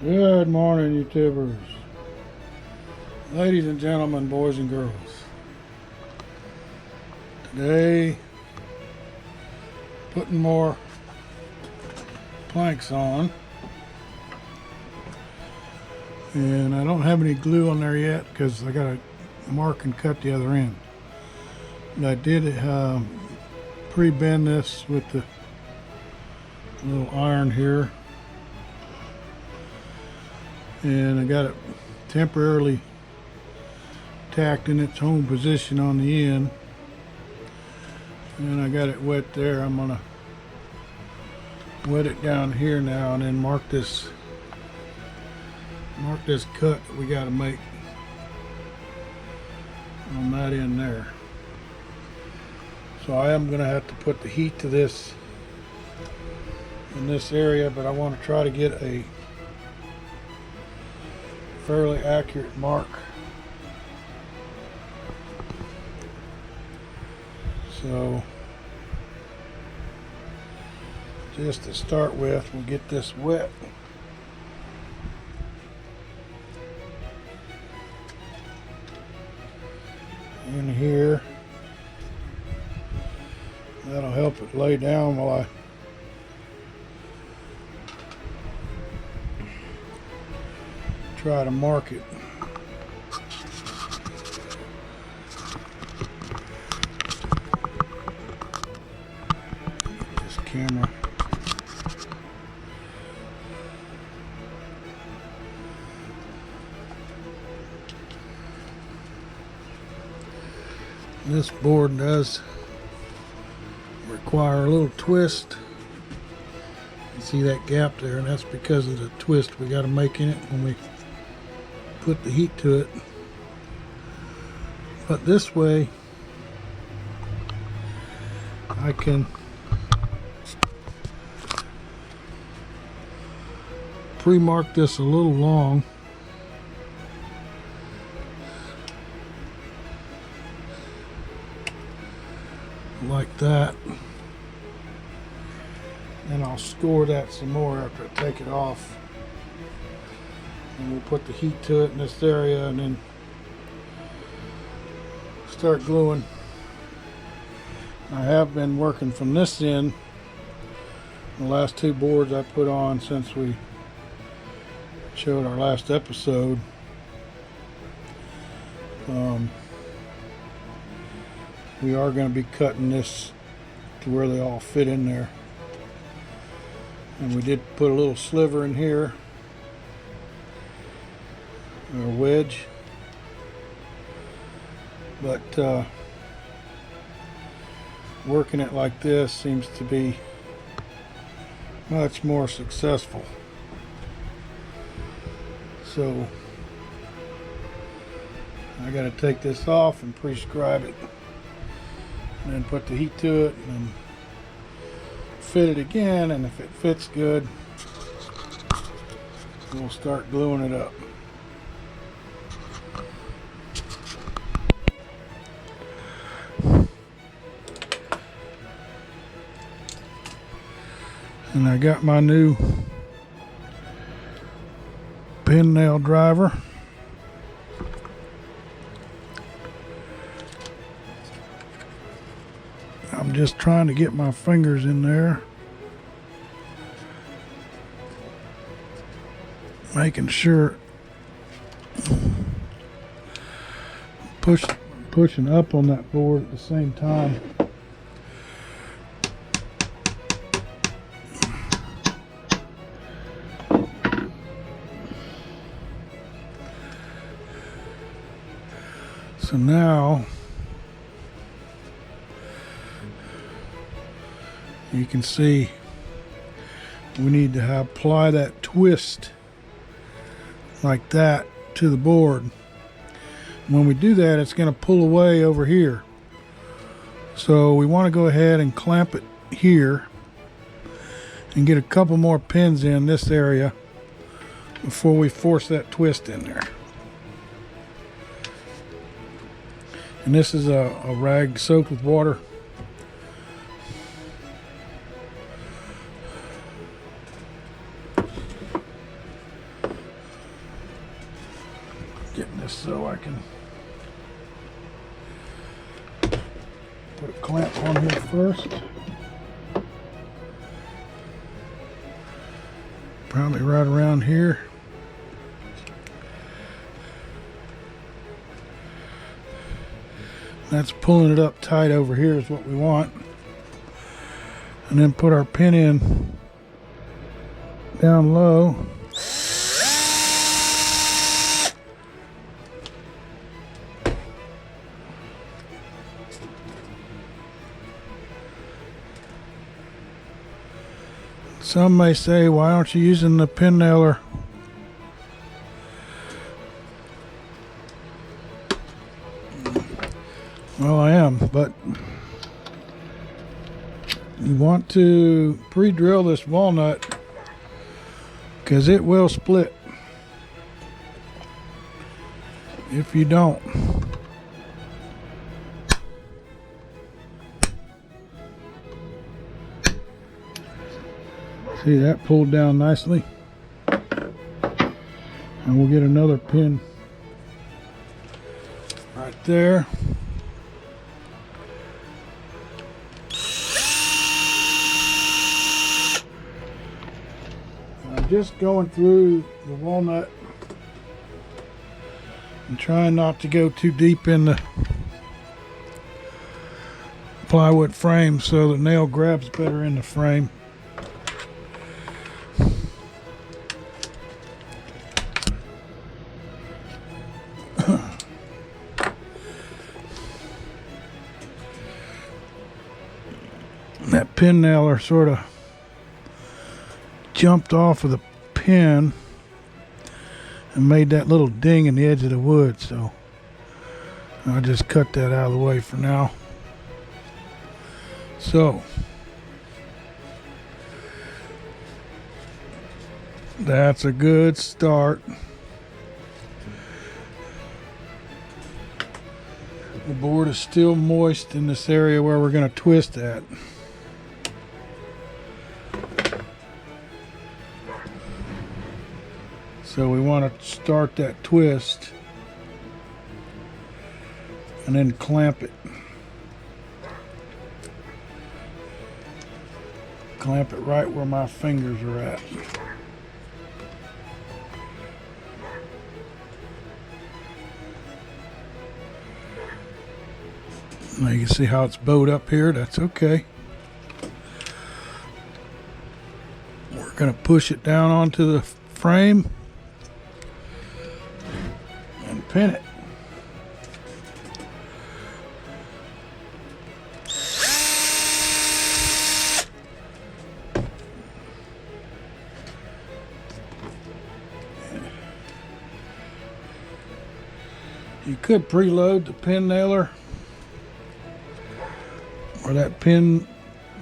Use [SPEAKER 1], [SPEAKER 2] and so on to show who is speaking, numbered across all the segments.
[SPEAKER 1] Good morning, YouTubers, ladies and gentlemen, boys and girls. Today, putting more planks on, and I don't have any glue on there yet because I got to mark and cut the other end. But I did pre-bend this with the little iron here, and I got it temporarily tacked in its home position on the end, and I got it wet there. I'm gonna wet it down here now and then mark this cut that we got to make on that end there. So I am gonna have to put the heat to this in this area, but I want to try to get a fairly accurate mark. So just to start with, we'll get this wet. In here. That'll help it lay down while I try to mark it. Get this camera. This board does require a little twist. You see that gap there, and that's because of the twist we got to make in it when we put the heat to it. But this way I can pre-mark this a little long, like that, and I'll score that some more after I take it off. And we'll put the heat to it in this area and then start gluing. I have been working from this end. The last two boards I put on since we showed our last episode. We are going to be cutting this to where they all fit in there. And we did put a little sliver in here, or wedge, but working it like this seems to be much more successful. So I got to take this off and pre-scribe it, and then put the heat to it and fit it again, and if it fits good, we'll start gluing it up. And I got my new pin nail driver. I'm just trying to get my fingers in there, making sure, pushing up on that board at the same time. So now you can see we need to apply that twist like that to the board. When we do that, it's going to pull away over here. So we want to go ahead and clamp it here and get a couple more pins in this area before we force that twist in there. And this is a rag soaked with water. just so I can put a clamp on here first. Probably right around here. That's pulling it up tight over here is what we want. And then put our pin in down low. Some may say, why aren't you using the pin nailer? Well, I am, but you want to pre-drill this walnut because it will split if you don't. See, that pulled down nicely. And we'll get another pin right there. I'm just going through the walnut and trying not to go too deep in the plywood frame so the nail grabs better in the frame. That pin nailer sort of jumped off of the pin and made that little ding in the edge of the wood, so I'll just cut that out of the way for now. So that's a good start. The board is still moist in this area where we're going to twist at. So we want to start that twist and then clamp it. Clamp it right where my fingers are at. Now you can see how it's bowed up here. That's okay. We're going to push it down onto the frame and pin it. You could preload the pin nailer or that pin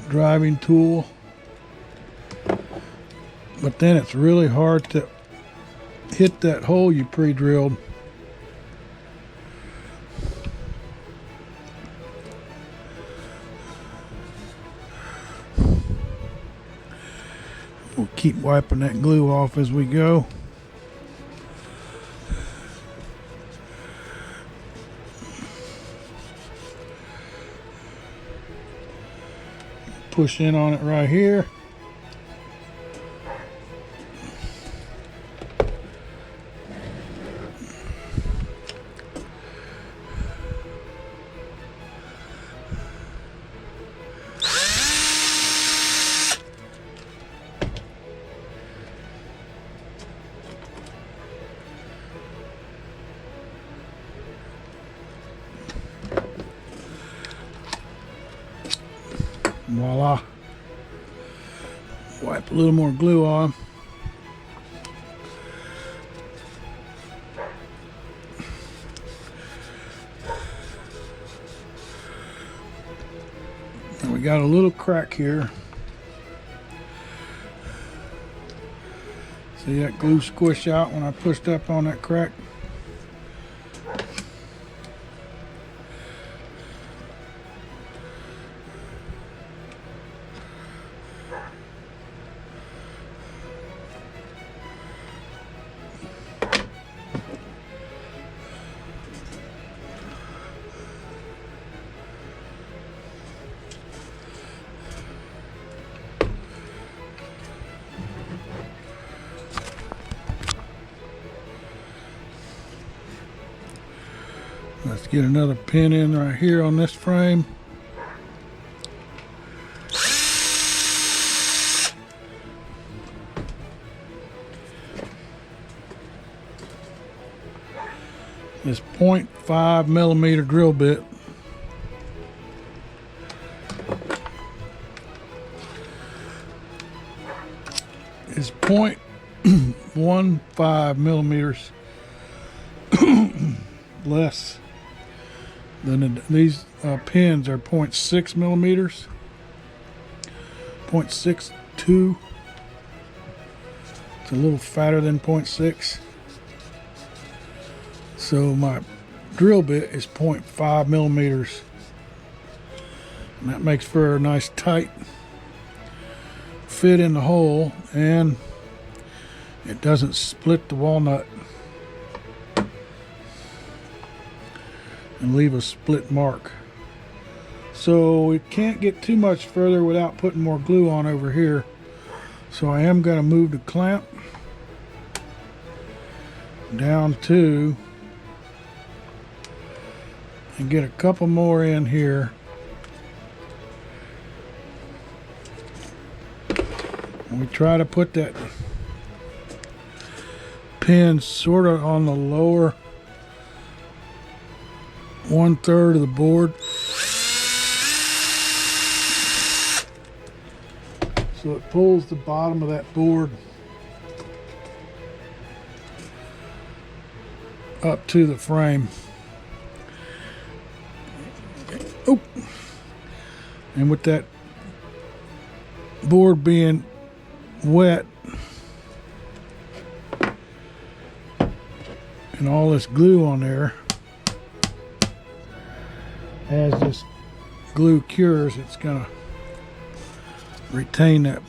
[SPEAKER 1] driving tool, but then it's really hard to hit that hole you pre-drilled. We'll keep wiping that glue off as we go. Push in on it right here. Voila. Wipe a little more glue on. And we got a little crack here. See that glue squish out when I pushed up on that crack? Let's get another pin in right here on this frame. This 0.5 millimeter drill bit is 0.15 millimeters less than these pins are 0.6 millimeters, 0.62. It's a little fatter than 0.6. So my drill bit is 0.5 millimeters, and that makes for a nice tight fit in the hole, and it doesn't split the walnut and leave a split mark. So we can't get too much further without putting more glue on over here. So I am going to move the clamp down to and get a couple more in here. And we try to put that pin sort of on the lower 1/3 of the board, so it pulls the bottom of that board up to the frame. Oh, and with that board being wet and all this glue on there, as this glue cures, it's gonna retain that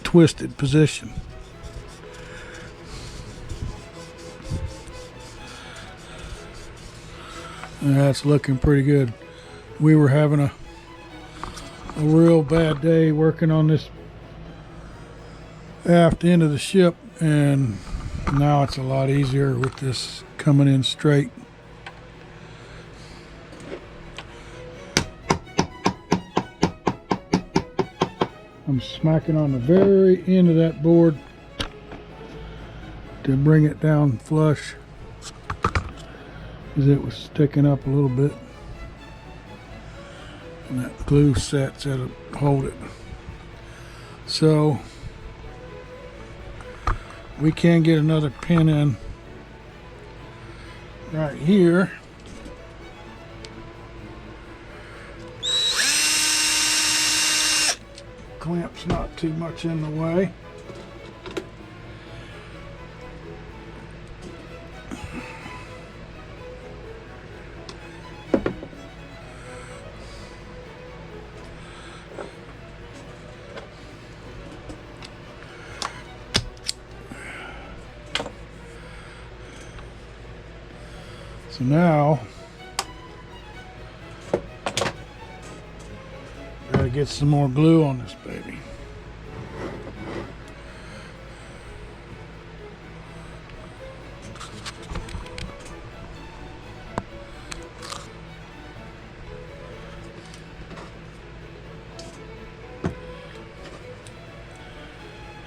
[SPEAKER 1] twisted position. And that's looking pretty good. We were having a real bad day working on this aft end of the ship, and now it's a lot easier with this coming in straight. I'm smacking on the very end of that board to bring it down flush, because it was sticking up a little bit, and that glue set's to hold it. So we can get another pin in right here. Clamp's not too much in the way. So now, gotta get some more glue on this baby.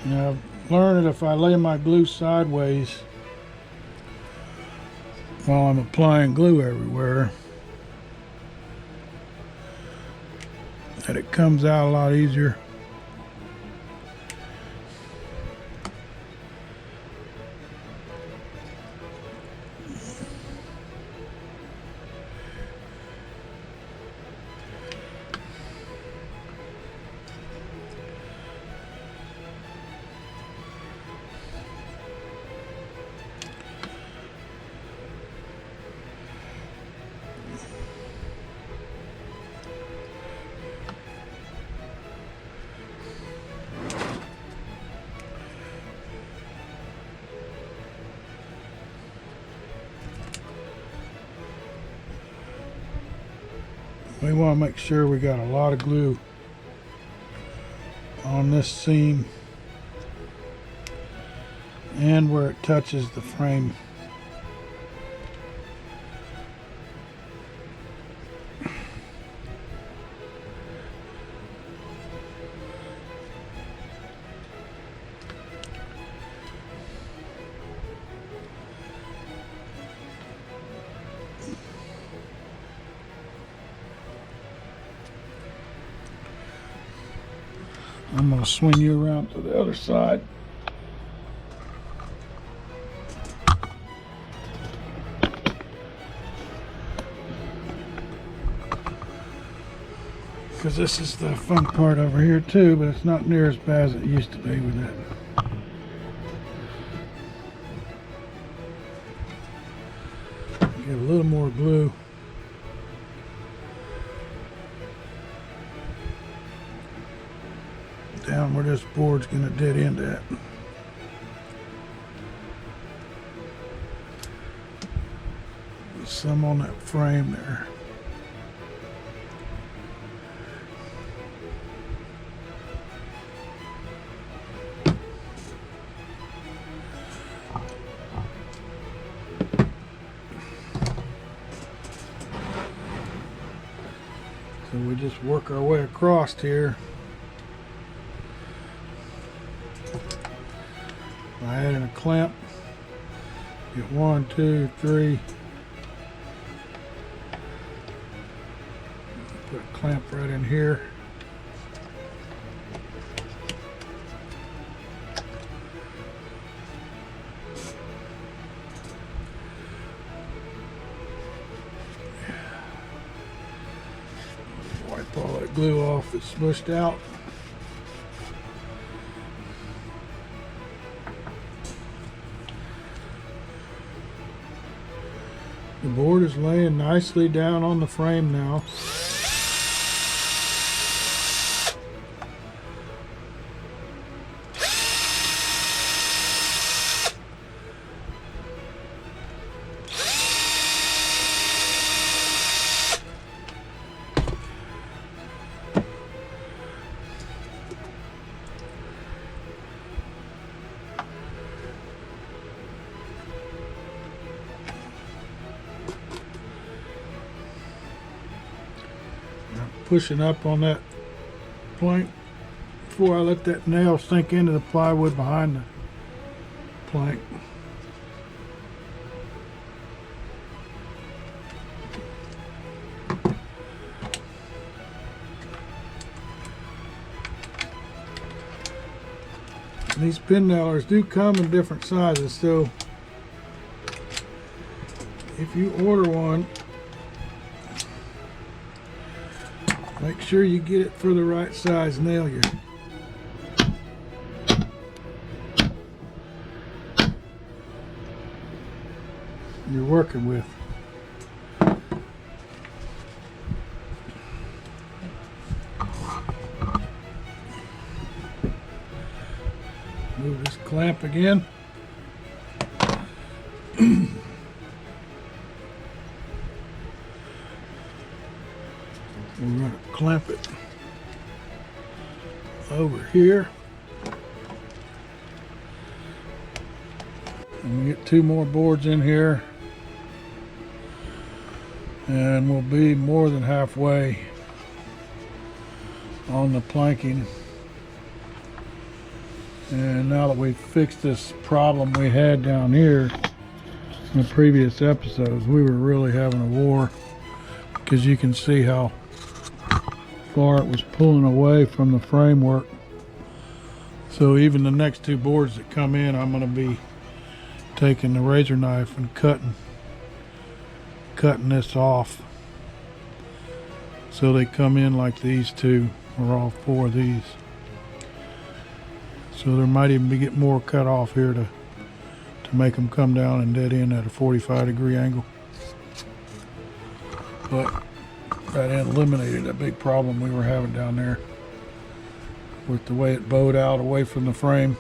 [SPEAKER 1] Now, I've learned that if I lay my glue sideways while I'm applying glue everywhere, that it comes out a lot easier. We want to make sure we got a lot of glue on this seam and where it touches the frame. I'm going to swing you around to the other side. Because this is the fun part over here too, but it's not near as bad as it used to be with that. Get a little more glue. Down where this board's going to dead end at. There's some on that frame there. So we just work our way across here. I add in a clamp. Get 1, 2, 3. Put a clamp right in here. Wipe all that glue off that's smushed out. The board is laying nicely down on the frame now. Pushing up on that plank before I let that nail sink into the plywood behind the plank. And these pin nailers do come in different sizes, so if you order one, make sure you get it for the right size nail you're working with. Move this clamp again. We're going to clamp it over here. And we get 2 more boards in here. And we'll be more than halfway on the planking. And now that we've fixed this problem we had down here in the previous episodes, we were really having a war, because you can see how far it was pulling away from the framework. So even the next 2 boards that come in, I'm going to be taking the razor knife and cutting this off, so they come in like these 2, or all 4 of these. So there might even be get more cut off here to make them come down and dead end at a 45-degree angle. But that eliminated a big problem we were having down there with the way it bowed out away from the frame.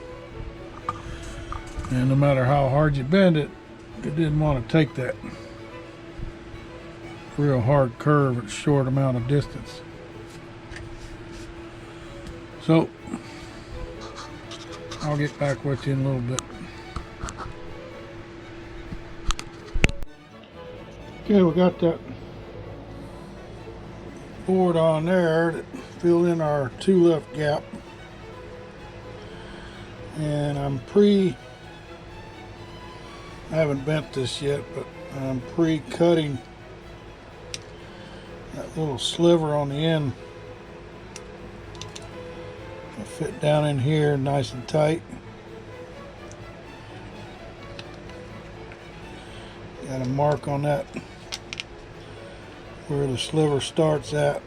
[SPEAKER 1] And no matter how hard you bend it, it didn't want to take that real hard curve at a short amount of distance. So I'll get back with you in a little bit. Okay, we got that board on there that filled in our 2 left gap, and I haven't bent this yet, but I'm pre-cutting that little sliver on the end It'll fit down in here nice and tight. Got a mark on that where the sliver starts at.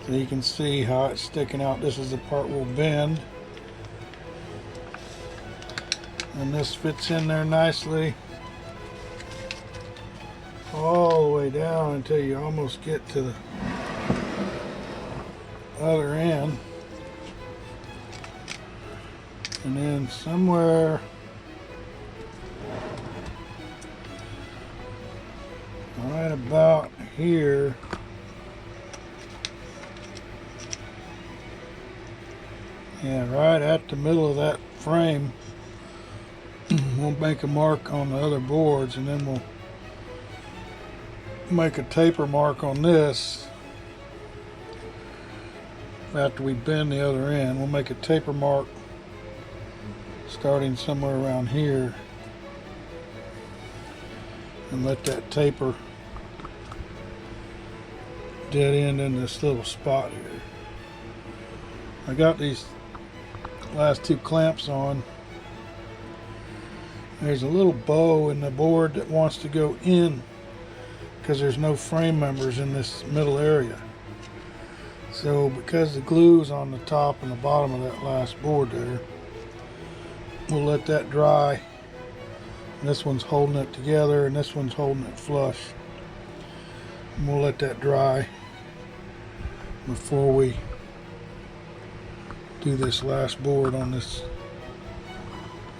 [SPEAKER 1] So you can see how it's sticking out. This is the part we'll bend. And this fits in there nicely. All the way down until you almost get to the other end. And then somewhere right about here, yeah, right at the middle of that frame, we'll make a mark on the other boards, and then we'll make a taper mark on this. After we bend the other end, we'll make a taper mark starting somewhere around here and let that taper dead end in this little spot here. I got these last two clamps on. There's a little bow in the board that wants to go in because there's no frame members in this middle area. So because the glue is on the top and the bottom of that last board there, we'll let that dry. And this one's holding it together and this one's holding it flush. And we'll let that dry before we do this last board on this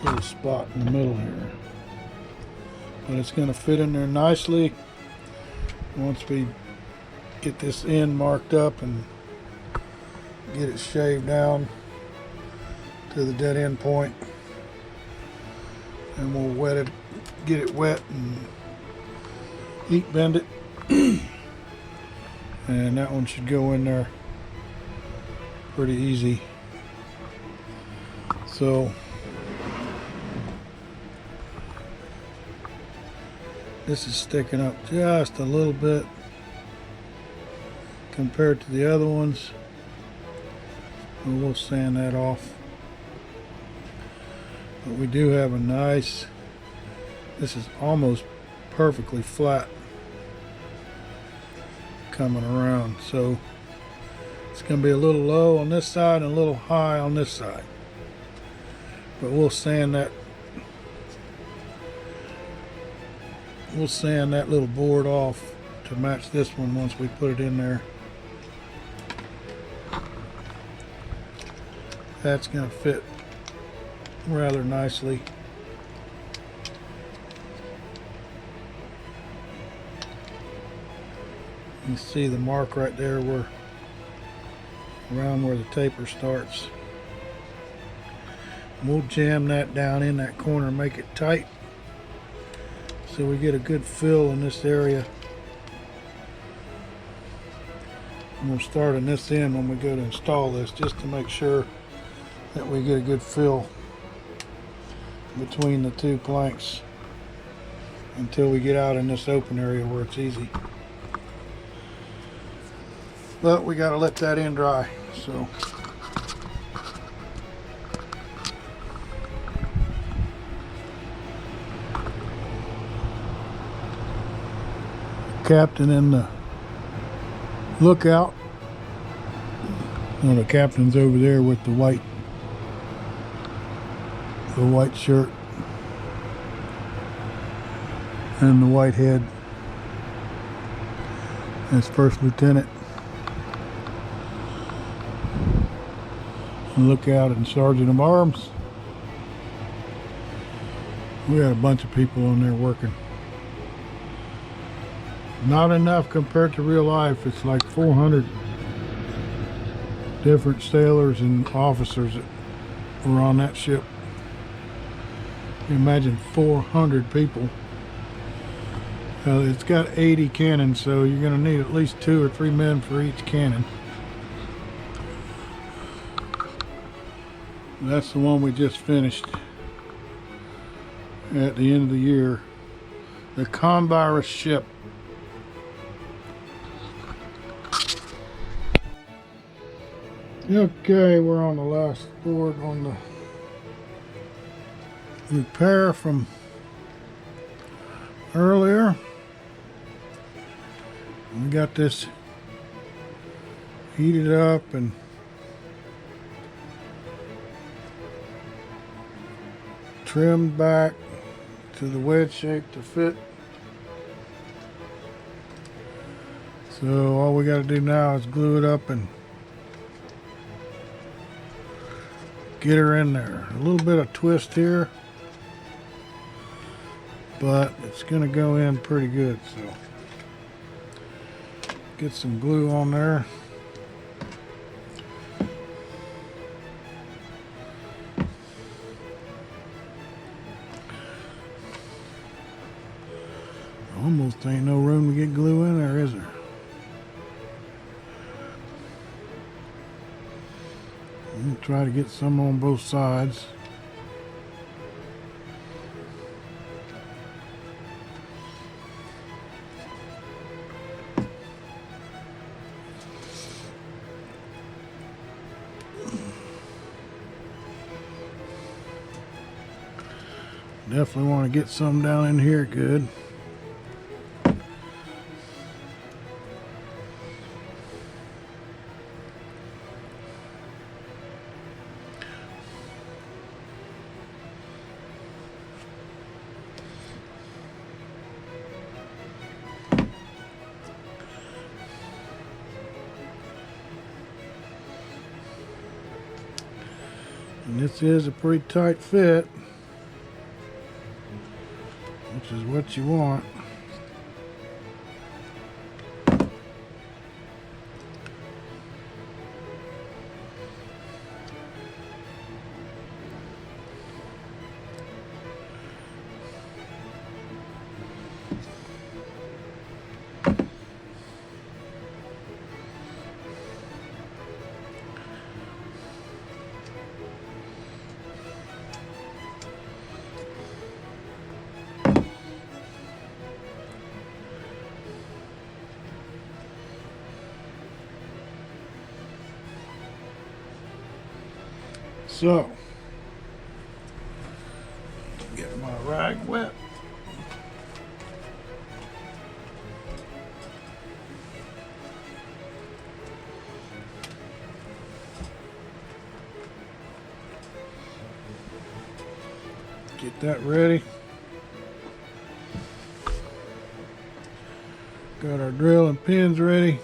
[SPEAKER 1] little spot in the middle here. But it's going to fit in there nicely once we get this end marked up and get it shaved down to the dead end point. And we'll wet it, get it wet and heat bend it. And that one should go in there pretty easy. So this is sticking up just a little bit compared to the other ones. And we'll sand that off. But we do have a nice, this is almost perfectly flat coming around. So it's going to be a little low on this side and a little high on this side. But we'll sand that little board off to match this one once we put it in there. That's going to fit rather nicely. You see the mark right there where around where the taper starts. We'll jam that down in that corner, make it tight so we get a good fill in this area. And we'll start in this end when we go to install this, just to make sure that we get a good fill between the two planks until we get out in this open area where it's easy. But we got to let that end dry. So captain and the lookout. Well, the captain's over there with the white shirt and the white head. That's First Lieutenant. The lookout and Sergeant of Arms. We had a bunch of people on there working. Not enough compared to real life. It's like 400 different sailors and officers that were on that ship. You imagine 400 people. It's got 80 cannons, so you're going to need at least 2 or 3 men for each cannon. That's the one we just finished at the end of the year. The Convirus ship. Okay, we're on the last board on the repair from earlier. We got this heated up and trimmed back to the wedge shape to fit. So all we got to do now is glue it up and get her in there. A little bit of twist here, but it's going to go in pretty good. So get some glue on there. Almost ain't no room to get glue in there, is there? I'm gonna try to get some on both sides. Definitely want to get some down in here good. And this is a pretty tight fit, which is what you want. So, get my rag wet. Get that ready. Got our drill and pins ready.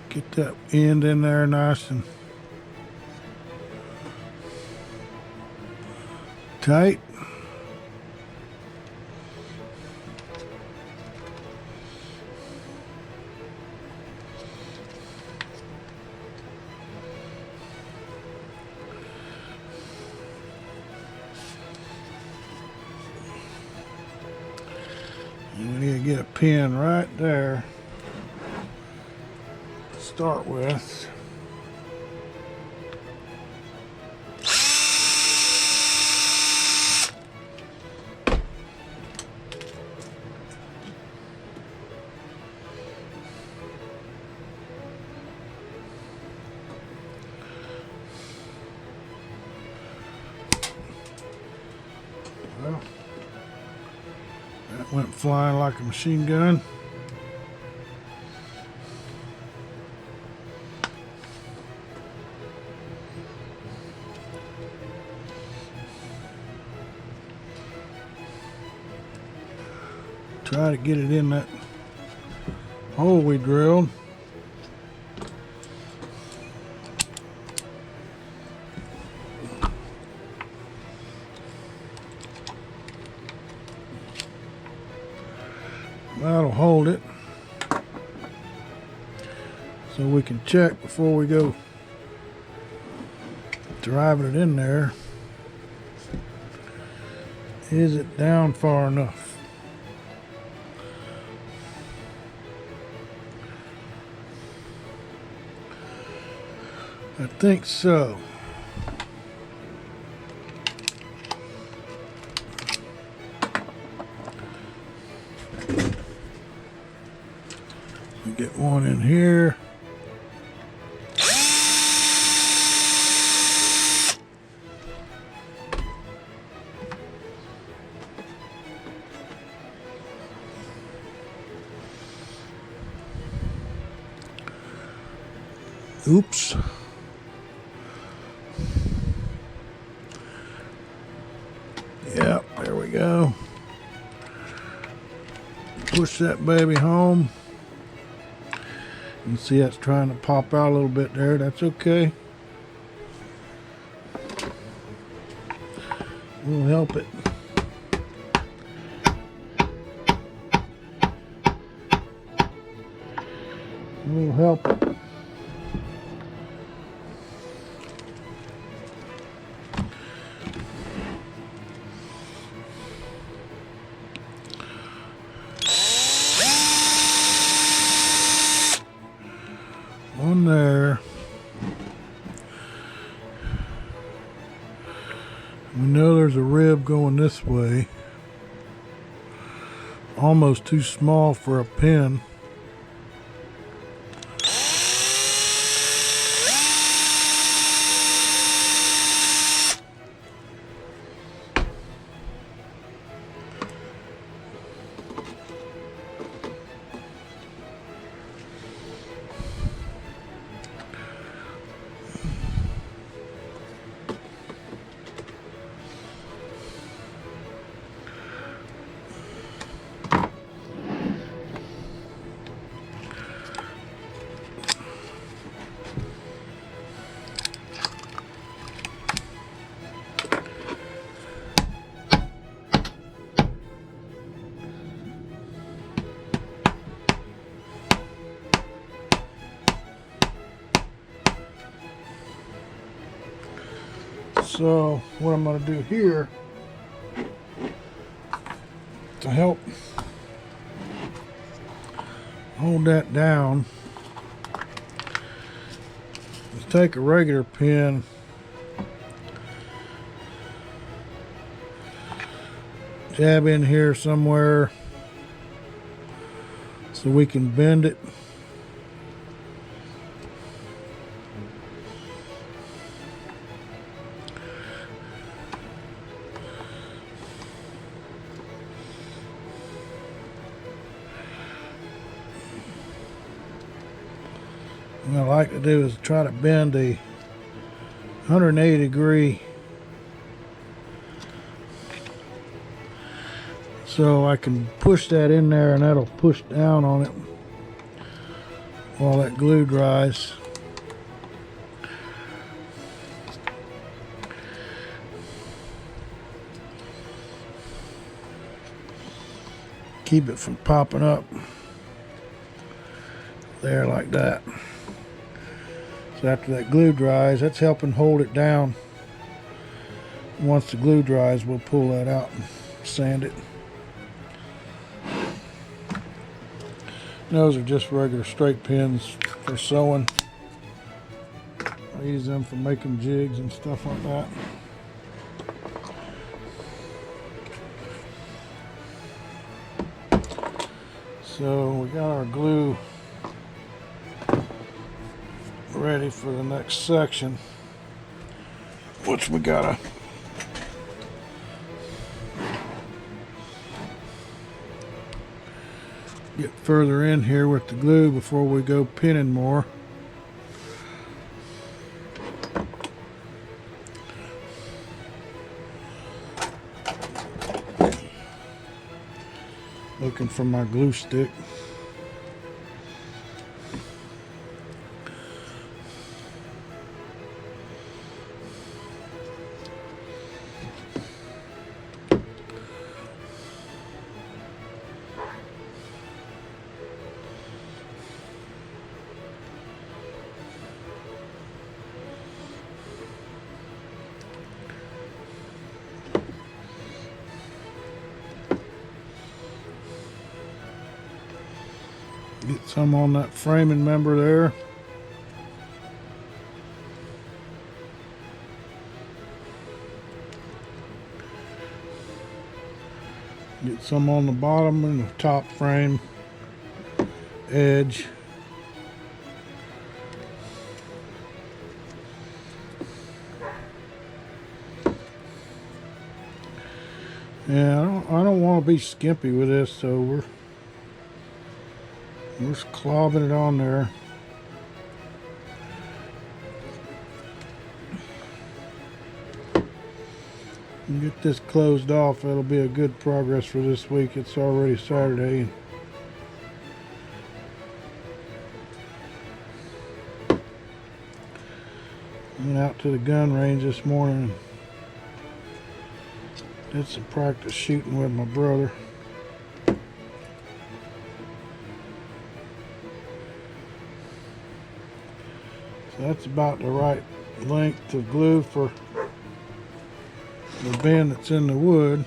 [SPEAKER 1] Get that end in there nice and tight. And we need to get a pin right there to start with. Well, that went flying like a machine gun. Try to get it in that hole we drilled. That'll hold it, so we can check before we go driving it in there. Is it down far enough? I think so. Get one in here. Oops. Yep, there we go. Push that baby home. You can see that's trying to pop out a little bit there. That's okay. We'll help it. We'll help it. One there. We know there's a rib going this way. Almost too small for a pin. So what I'm going to do here to help hold that down is take a regular pin, jab in here somewhere so we can bend it. What I like to do is try to bend a 180 degree so I can push that in there and that'll push down on it while that glue dries. Keep it from popping up there like that. So after that glue dries, that's helping hold it down. Once the glue dries, we'll pull that out and sand it. Those are just regular straight pins for sewing. I use them for making jigs and stuff like that. So we got our glue ready for the next section, which we gotta get further in here with the glue before we go pinning more. Looking for my glue stick. Get some on that framing member there. Get some on the bottom and the top frame edge. Yeah, I don't want to be skimpy with this, so we're just clobbing it on there. And get this closed off. That'll be a good progress for this week. It's already Saturday. Went out to the gun range this morning. Did some practice shooting with my brother. So that's about the right length of glue for the bend that's in the wood.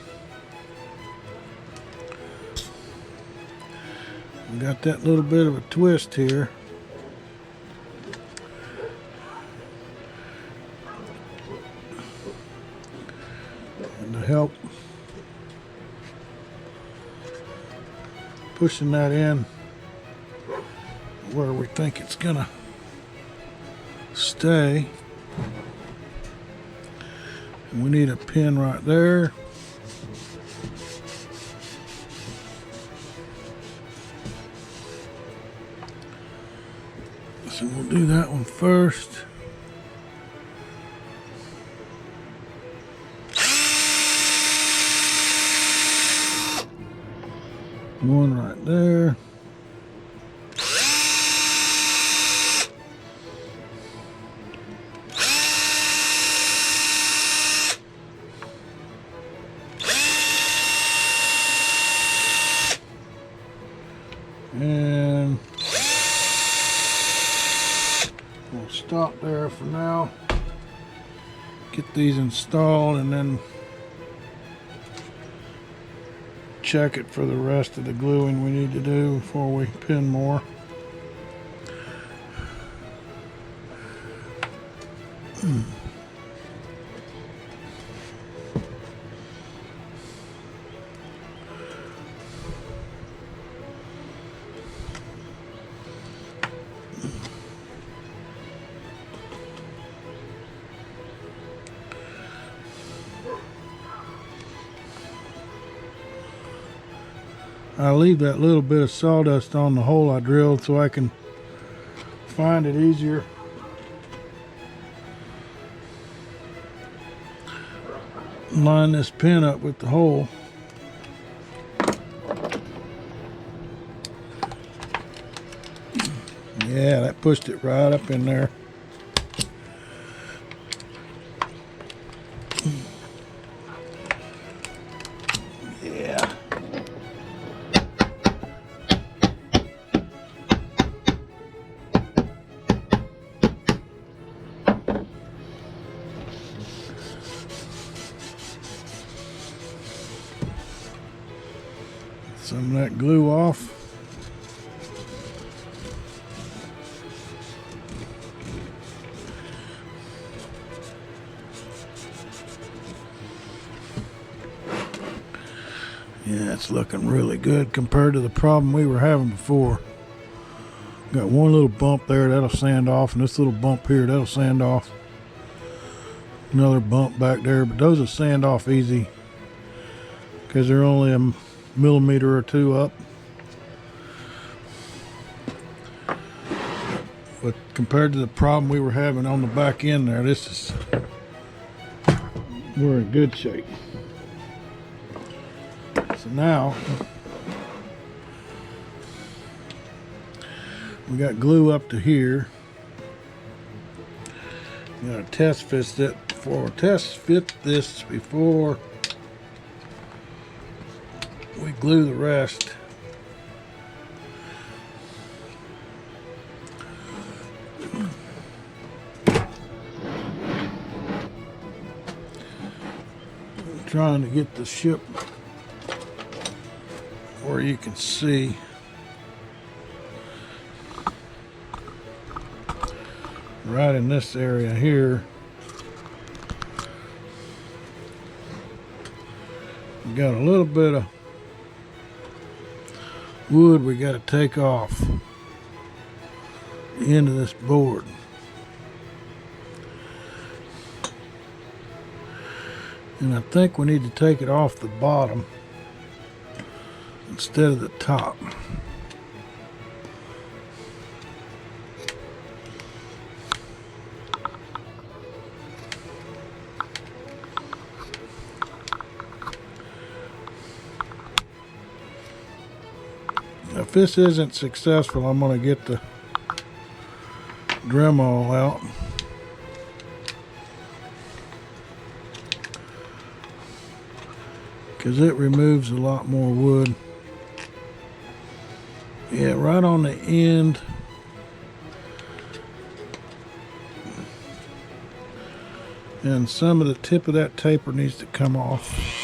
[SPEAKER 1] We got that little bit of a twist here. And to help pushing that in where we think it's gonna stay. We need a pin right there. So we'll do that one first. One right there. And we'll stop there for now. Get these installed and then check it for the rest of the gluing we need to do before we pin more. I leave that little bit of sawdust on the hole I drilled so I can find it easier. Line this pin up with the hole. Yeah, that pushed it right up in there. Yeah. Some of that glue off. Yeah, it's looking really good compared to the problem we were having before. Got one little bump there, that'll sand off, and this little bump here, that'll sand off. Another bump back there, but those will sand off easy because they're only a millimeter or two up. But compared to the problem we were having on the back end there, we're in good shape. So now we got glue up to here. We gotta test fit this before we glue the rest. I'm trying to get the ship where you can see. Right in this area here. We got a little bit of wood we got to take off the end of this board. And I think we need to take it off the bottom instead of the top. If this isn't successful, I'm going to get the Dremel out. Because it removes a lot more wood. Yeah, right on the end. And some of the tip of that taper needs to come off.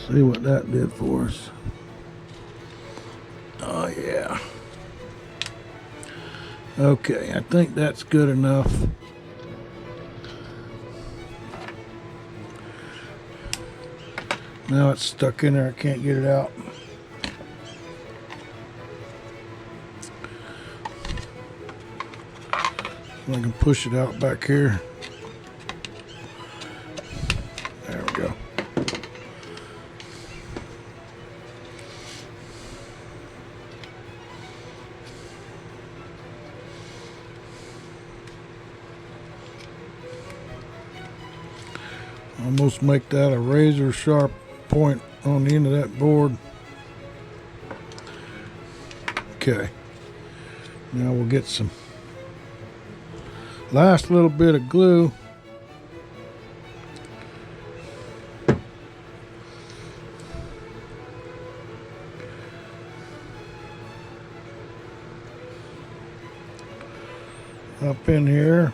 [SPEAKER 1] See what that did for us. Oh yeah. Okay, I think that's good enough. Now it's stuck in there, I can't get it out. So I can push it out back here. There we go. Almost make that a razor sharp point on the end of that board. Okay. Now we'll get some last little bit of glue. Up in here.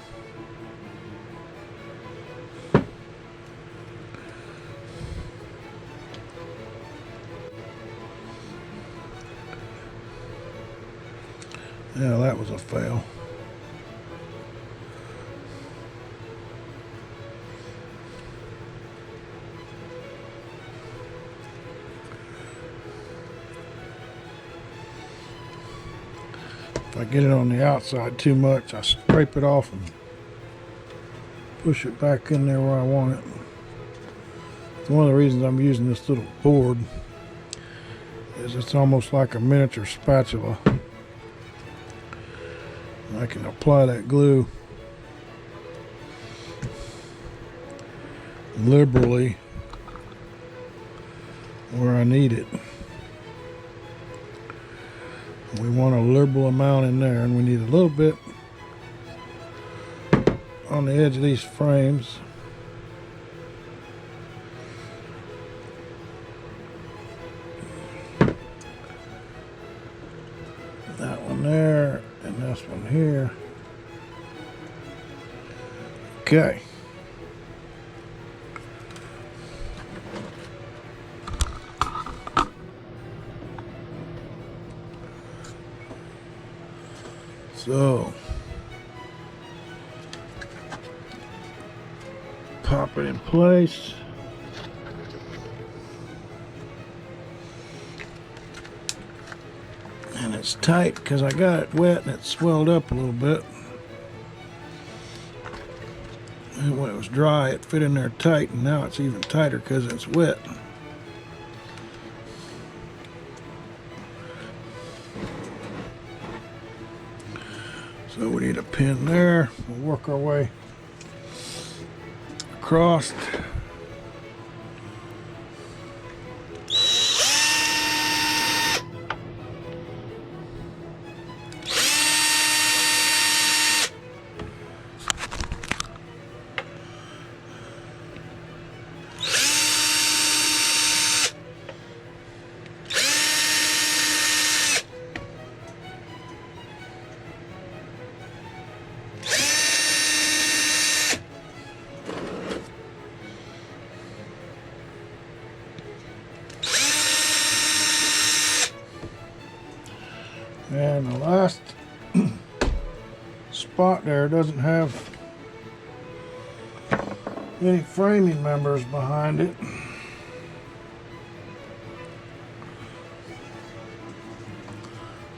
[SPEAKER 1] Yeah, that was a fail. If I get it on the outside too much, I scrape it off and push it back in there where I want it. It's one of the reasons I'm using this little board is it's almost like a miniature spatula. I can apply that glue liberally where I need it. We want a liberal amount in there, and we need a little bit on the edge of these frames. That one there. And this one here. Okay. So pop it in place. And it's tight because I got it wet and it swelled up a little bit. And when it was dry, it fit in there tight, and now it's even tighter because it's wet. So we need a pin there. We'll work our way across. And the last spot there doesn't have any framing members behind it.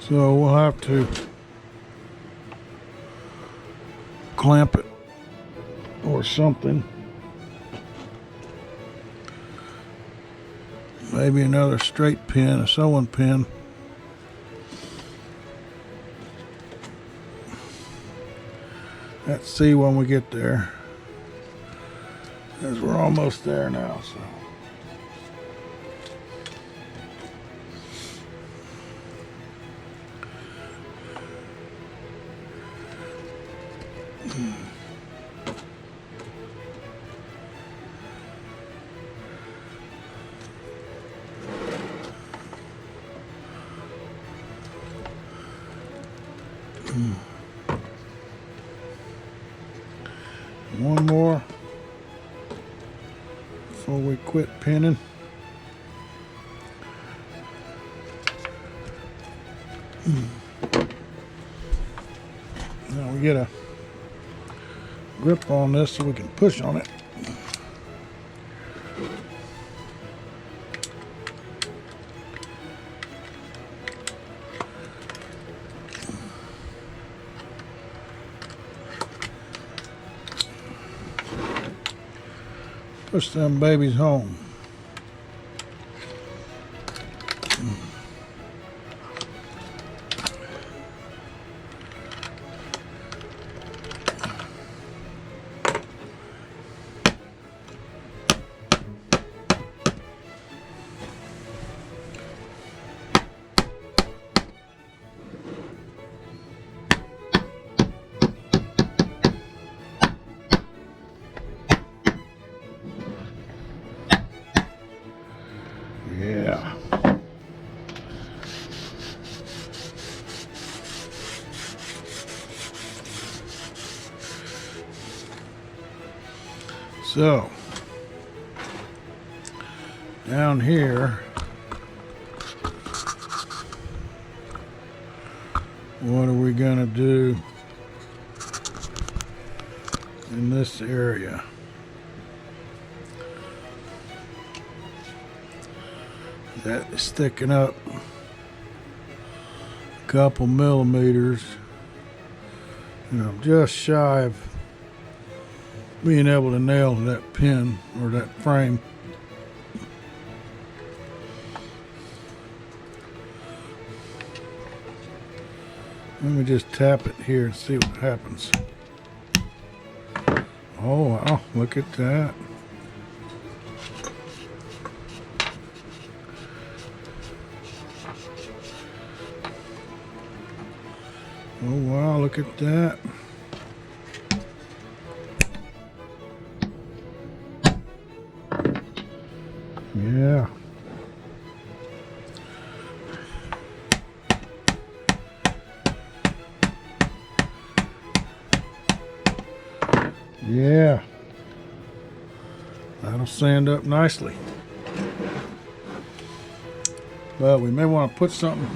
[SPEAKER 1] So we'll have to clamp it or something. Maybe another straight pin, a sewing pin. Let's see when we get there, as we're almost there now. So one more before we quit pinning. Now we get a grip on this so we can push on it. Push them babies home. Yeah. So, down here, what are we gonna do in this area? That is sticking up a couple millimeters, and I'm just shy of being able to nail that pin or that frame. Let me just tap it here and see what happens. Oh wow, look at that. Oh wow, look at that. Yeah. Yeah. That'll sand up nicely. But we may want to put something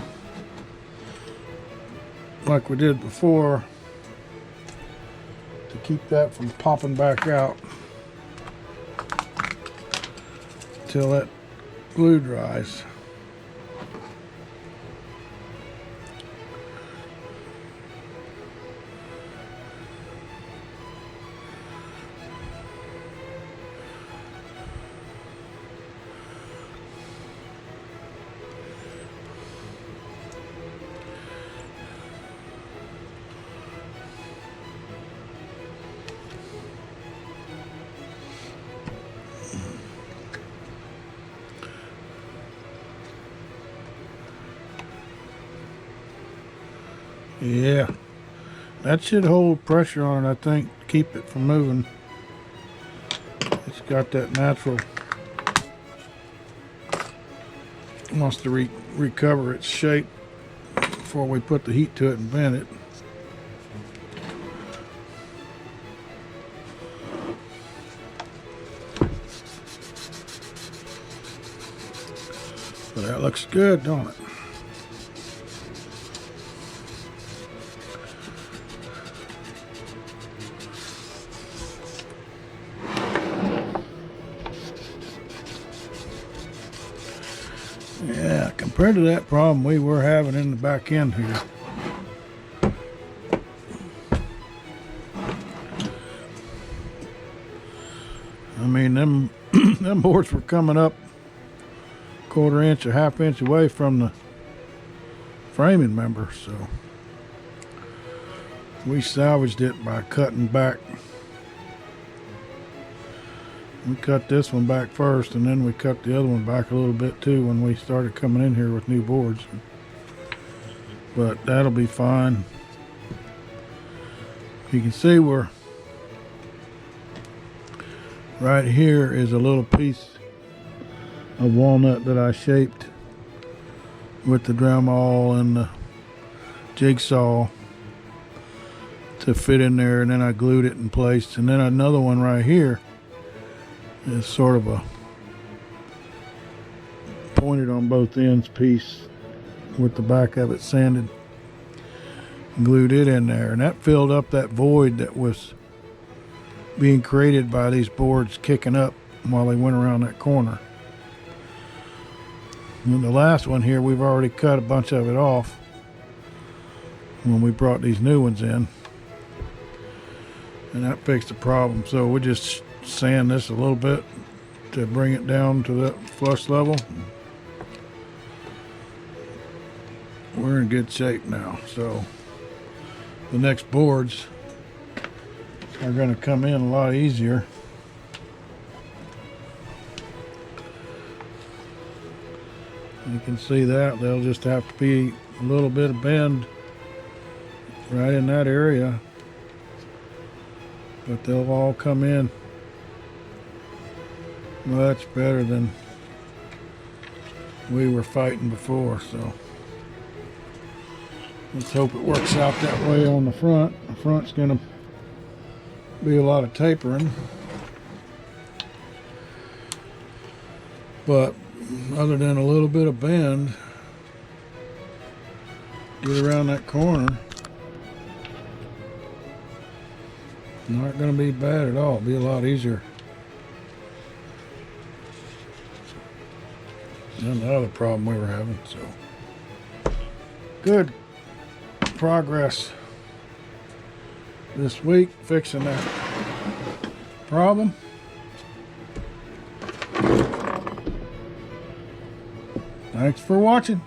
[SPEAKER 1] like we did before to keep that from popping back out till that glue dries. Yeah, that should hold pressure on it, I think, to keep it from moving. It's got that natural, wants to recover its shape before we put the heat to it and bend it. But that looks good, don't it? compared to that problem we were having in the back end here. I mean, them them boards were coming up quarter inch or half inch away from the framing member, so we salvaged it by cutting back. We cut this one back first, and then we cut the other one back a little bit too when we started coming in here with new boards. But that'll be fine. You can see we're right here is a little piece of walnut that I shaped with the Dremel and the jigsaw to fit in there, and then I glued it in place. And then another one right here is sort of a pointed on both ends piece with the back of it sanded. Glued it in there, and that filled up that void that was being created by these boards kicking up while they went around that corner. And the last one here, we've already cut a bunch of it off when we brought these new ones in, and that fixed the problem. So we just sand this a little bit to bring it down to that flush level. We're in good shape now. So the next boards are going to come in a lot easier. You can see that they'll just have to be a little bit of bend right in that area, but they'll all come in much better than we were fighting before. So let's hope it works out that way on the front. The front's going to be a lot of tapering, but other than a little bit of bend, get around that corner, not going to be bad at all. It'll be a lot easier than the other problem we were having. So good progress this week fixing that problem. Thanks for watching.